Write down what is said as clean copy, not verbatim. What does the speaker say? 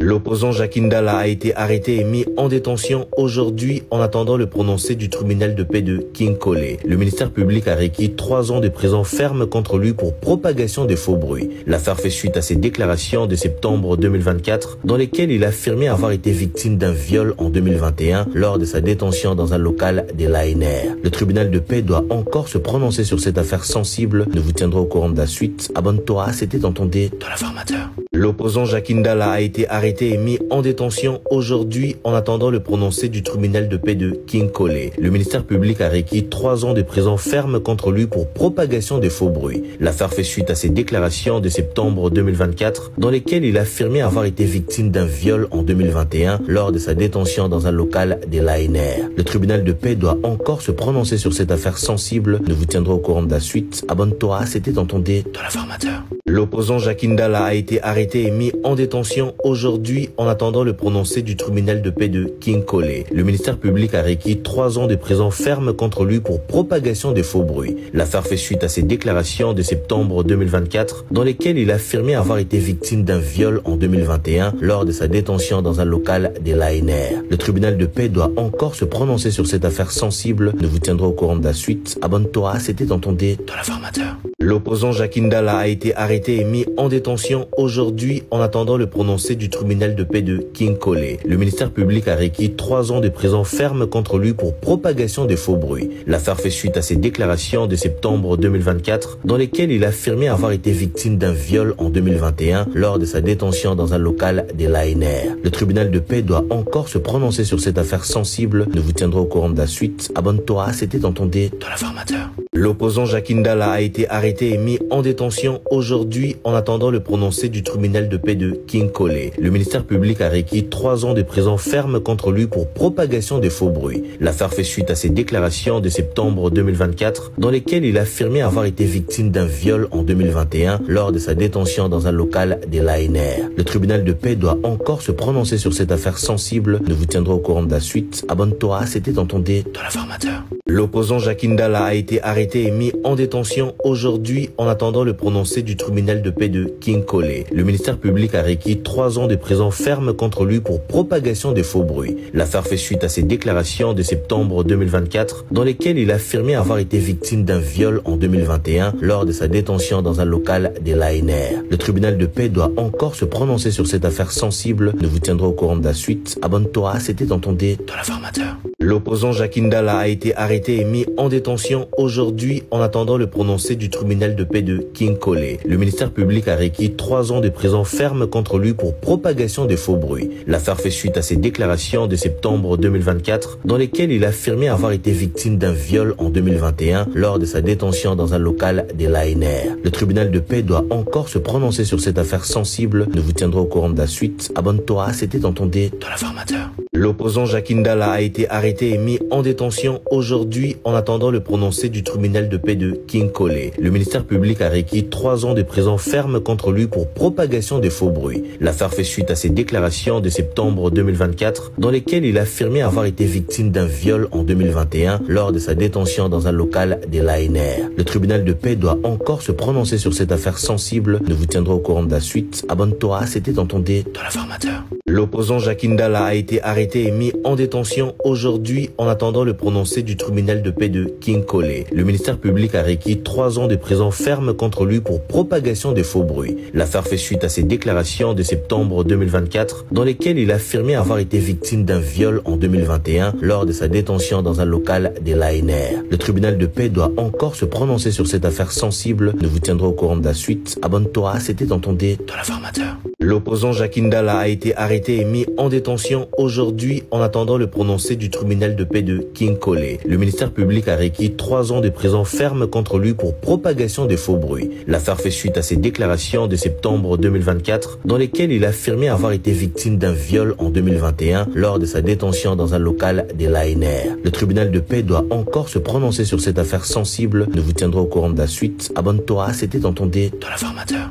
L'opposant Jacques Ndala a été arrêté et mis en détention aujourd'hui en attendant le prononcé du tribunal de paix de Kinkole. Le ministère public a requis 3 ans de prison ferme contre lui pour propagation de faux bruits. L'affaire fait suite à ses déclarations de septembre 2024 dans lesquelles il affirmait avoir été victime d'un viol en 2021 lors de sa détention dans un local de l'ANR. Le tribunal de paix doit encore se prononcer sur cette affaire sensible. Nous vous tiendrons au courant de la suite. Abonne-toi, c'était entendu dans l'informateur. L'opposant Jacques Ndala a été arrêté et mis en détention aujourd'hui en attendant le prononcé du tribunal de paix de Kinkole. Le ministère public a requis 3 ans de prison ferme contre lui pour propagation de faux bruits. L'affaire fait suite à ses déclarations de septembre 2024 dans lesquelles il affirmait avoir été victime d'un viol en 2021 lors de sa détention dans un local de l'ANR. Le tribunal de paix doit encore se prononcer sur cette affaire sensible. Nous vous tiendrons au courant de la suite. Abonne-toi, c'était entendu dans l'informateur. L'opposant Jacques Ndala a été arrêté et mis en détention aujourd'hui en attendant le prononcé du tribunal de paix de Kinkole. Le ministère public a requis 3 ans de prison ferme contre lui pour propagation de faux bruits. L'affaire fait suite à ses déclarations de septembre 2024 dans lesquelles il affirmait avoir été victime d'un viol en 2021 lors de sa détention dans un local de l'ANR. Le tribunal de paix doit encore se prononcer sur cette affaire sensible. Nous vous tiendrons au courant de la suite. Abonne-toi, c'était entendu dans l'informateur. L'opposant Jacques Ndala a été arrêté et mis en détention aujourd'hui en attendant le prononcé du tribunal de paix de Kinkole. Le ministère public a requis 3 ans de prison ferme contre lui pour propagation de faux bruits. L'affaire fait suite à ses déclarations de septembre 2024 dans lesquelles il affirmait avoir été victime d'un viol en 2021 lors de sa détention dans un local de l'ANR. Le tribunal de paix doit encore se prononcer sur cette affaire sensible. Nous vous tiendrons au courant de la suite. Abonne-toi, c'était entendu dans l'informateur. L'opposant Jacques Ndala a été arrêté et mis en détention aujourd'hui en attendant le prononcé du tribunal de paix de Kinkole. Le ministère public a requis 3 ans de prison ferme contre lui pour propagation de faux bruits. L'affaire fait suite à ses déclarations de septembre 2024 dans lesquelles il affirmait avoir été victime d'un viol en 2021 lors de sa détention dans un local de l'ANR. Le tribunal de paix doit encore se prononcer sur cette affaire sensible. Nous vous tiendrons au courant de la suite. Abonne-toi, c'était entendu dans l'informateur. L'opposant Jacques Ndala a été arrêté et mis en détention aujourd'hui en attendant le prononcé du tribunal de paix de Kinkole. Le ministère public a requis 3 ans de prison ferme contre lui pour propagation de faux bruits. L'affaire fait suite à ses déclarations de septembre 2024 dans lesquelles il affirmait avoir été victime d'un viol en 2021 lors de sa détention dans un local de l'ANR. Le tribunal de paix doit encore se prononcer sur cette affaire sensible. Nous vous tiendrons au courant de la suite. Abonne-toi, c'était entendu dans l'informateur. L'opposant Jacques Ndala a été arrêté et mis en détention aujourd'hui en attendant le prononcé du tribunal de paix de Kinkole. Le ministère public a requis 3 ans de prison ferme contre lui pour propagation de faux bruits. L'affaire fait suite à ses déclarations de septembre 2024 dans lesquelles il affirmait avoir été victime d'un viol en 2021 lors de sa détention dans un local de l'ANR. Le tribunal de paix doit encore se prononcer sur cette affaire sensible. Nous vous tiendrons au courant de la suite. Abonne-toi, c'était entendu dans l'informateur. L'opposant Jacques Ndala a été arrêté et mis en détention aujourd'hui en attendant le prononcé du tribunal de paix de Kinkole. Le ministère public a requis 3 ans de prison ferme contre lui pour propagation de faux bruits. L'affaire fait suite à ses déclarations de septembre 2024 dans lesquelles il affirmait avoir été victime d'un viol en 2021 lors de sa détention dans un local de l'ANR. Le tribunal de paix doit encore se prononcer sur cette affaire sensible. Nous vous tiendrons au courant de la suite. Abonne-toi, c'était entendu dans l'informateur. L'opposant Jacques Ndala a été arrêté et mis en détention aujourd'hui en attendant le prononcé du tribunal de paix de Kinkole. Le ministère public a requis 3 ans de prison ferme contre lui pour propagation de faux bruits. L'affaire fait suite à ses déclarations de septembre 2024 dans lesquelles il affirmait avoir été victime d'un viol en 2021 lors de sa détention dans un local de l'ANR. Le tribunal de paix doit encore se prononcer sur cette affaire sensible. Nous vous tiendrons au courant de la suite. Abonne-toi, c'était entendu dans l'informateur. L'opposant Jacques Ndala a été arrêté et mis en détention aujourd'hui en attendant le prononcé du tribunal de paix de Kinkole. Le ministère public a requis 3 ans de prison ferme contre lui pour propagation de faux bruits. L'affaire fait suite à ses déclarations de septembre 2024 dans lesquelles il affirmait avoir été victime d'un viol en 2021 lors de sa détention dans un local de l'ANR. Le tribunal de paix doit encore se prononcer sur cette affaire sensible. Nous vous tiendrons au courant de la suite. Abonne-toi, c'était entendu dans l'informateur.